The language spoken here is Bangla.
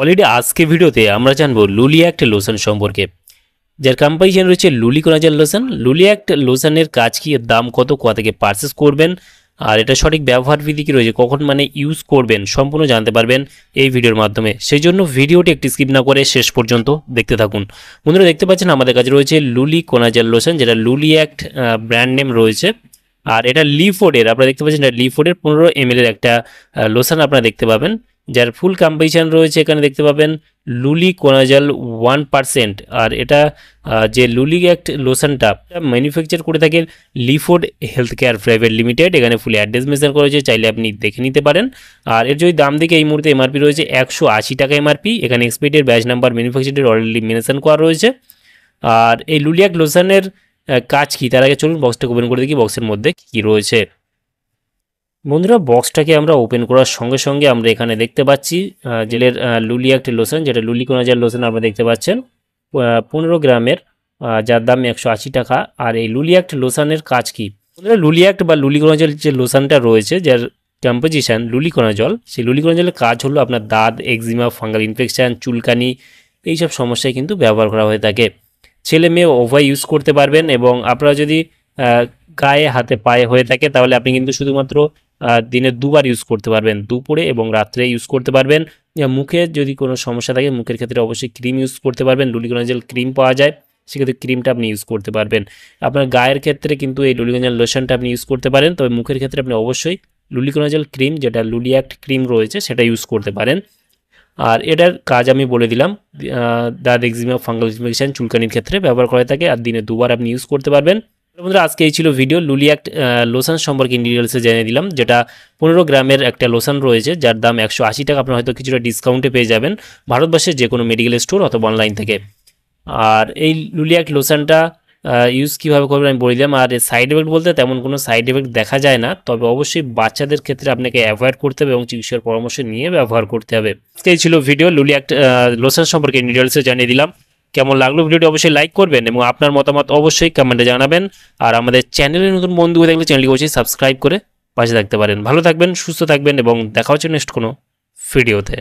অলরেডি আজকে ভিডিওতে আমরা জানবো লুলি অ্যাক্ট লোশন সম্পর্কে, যার কম্পারিজন রয়েছে লুলি কোলাজেন লোশন। লুলি অ্যাক্ট লোশনের কাজ কি, এর দাম কত, কোথা থেকে পারচেস করবেন, আর এটা সঠিক ব্যবহার বিধি কী রয়েছে, কখন ইউজ করবেন, সম্পূর্ণ জানতে পারবেন এই ভিডিওর মাধ্যমে। সেই জন্য ভিডিওটি একটি স্কিপ না করে শেষ পর্যন্ত দেখতে থাকুন। বন্ধুরা দেখতে পাচ্ছেন আমাদের কাছে রয়েছে লুলি কোলাজেন লোশন, যেটা লুলি অ্যাক্ট ব্র্যান্ড নেম রয়েছে। আর এটা লিফোর্ডের, আপনারা দেখতে পাচ্ছেন এটা লিফোর্ডের 15 ml এর একটা লোশন আপনারা দেখতে পাবেন, যার ফুল কম্পোজিশন রয়েছে এখানে দেখতে পাবেন লুলি কোলাজেন 1%। আর এটা যে লুলি অ্যাক্ট লোশনটা ম্যানুফ্যাকচার করে থাকে Leeford health care private limited. এখানে ফুল অ্যাড্রেস মেনশন করা হয়েছে, চাইলে আপনি দেখে নিতে পারেন। আর এর যদি দাম দেখে এই মুহূর্তে এমআরপি রয়েছে 180 টাকা এমআরপি। এখানে এক্সপায়ারি ব্যাচ নাম্বার ম্যানুফ্যাকচারের অলরেডি মেনশন করা রয়েছে। আর এই লুলি অ্যাক্ট লোশনের কাজ কি, তার আগে চলুন বক্সটাকে ওপেন করে দেখি বক্সের মধ্যে কী রয়েছে। বন্ধুরা বক্সটাকে আমরা ওপেন করার সঙ্গে সঙ্গে আমরা এখানে দেখতে পাচ্ছি জেলের লুলি অ্যাক্ট লোশন, যেটা লুলি কোলাজেন লোশন আপনারা দেখতে পাচ্ছেন 15 গ্রামের, যার দাম 180 টাকা। আর এই লুলি অ্যাক্ট লোশনের কাজ কি, বন্ধুরা লুলি অ্যাক্ট বা লুলি কোলাজেন যে লোশনটা রয়েছে, যার কম্পোজিশন লুলি কোলাজল, সেই লুলি কোলাজলের কাজ হলো আপনার দাঁত, এক্সিমা, ফাঙ্গাল ইনফেকশান, চুলকানি, এইসব সমস্যায় কিন্তু ব্যবহার করা হয়ে থাকে। ছেলে মেয়ে উভয় ইউজ করতে পারবেন। এবং আপনারা যদি গায়ে হাতে পায়ে হয়ে থাকে তাহলে আপনি কিন্তু শুধুমাত্র দিনে দুবার ইউজ করতে পারবেন, দুপুরে এবং রাত্রে ইউজ করতে পারবেন। মুখে যদি কোনো সমস্যা থাকে মুখের ক্ষেত্রে অবশ্যই ক্রিম ইউজ করতে পারবেন, লুলি কোলাজেন ক্রিম পাওয়া যায়, সেক্ষেত্রে ক্রিমটা আপনি ইউজ করতে পারবেন। আপনার গায়ের ক্ষেত্রে কিন্তু এই লুলি কোলাজেন লোশনটা আপনি ইউজ করতে পারেন, তবে মুখের ক্ষেত্রে আপনি অবশ্যই লুলি কোলাজেন ক্রিম, যেটা লুলি অ্যাক্ট ক্রিম রয়েছে, সেটা ইউজ করতে পারেন। আর এটার কাজ আমি বলে দিলাম, দাঁত, এক্সিমা, ফাঙ্গাল ইনফেকশন, চুলকানির ক্ষেত্রে ব্যবহার করা থাকে। আর দিনে দুবার আপনি ইউজ করতে পারবেন। বন্ধুরা আজকে এই ছিল ভিডিও লুলি অ্যাক্ট লোশন সম্পর্কে ডিটেলসে জেনে দিলাম, যেটা 15 গ্রামের একটা লোশন রয়েছে, যার দাম 180 টাকা। আপনার হয়তো কিছুটা ডিসকাউন্টে পেয়ে যাবেন ভারতবর্ষের যে কোনো মেডিকেল স্টোর অথবা অনলাইন থেকে। আর এই লুলি অ্যাক্ট লোশনটা ইউজ কীভাবে করবেন আমি বলে দিলাম। আর সাইড এফেক্ট বলতে তেমন কোনো সাইড এফেক্ট দেখা যায় না, তবে অবশ্যই বাচ্চাদের ক্ষেত্রে আপনাকে অ্যাভয়েড করতে হবে এবং চিকিৎসার পরামর্শ নিয়ে ব্যবহার করতে হবে। আজকে এই ছিল ভিডিও লুলি অ্যাক্ট লোশন সম্পর্কে ডিটেলসে জানিয়ে দিলাম। কেমন লাগলো ভিডিওটি অবশ্যই লাইক করবেন এবং আপনার মতামত অবশ্যই কমেন্টে জানাবেন। আর আমাদের চ্যানেলে নতুন বন্ধু হয়ে থাকলে চ্যানেলটি অবশ্যই সাবস্ক্রাইব করে পাশে থাকতে পারেন। ভালো থাকবেন, সুস্থ থাকবেন এবং দেখা হচ্ছে নেক্সট কোনো ভিডিওতে।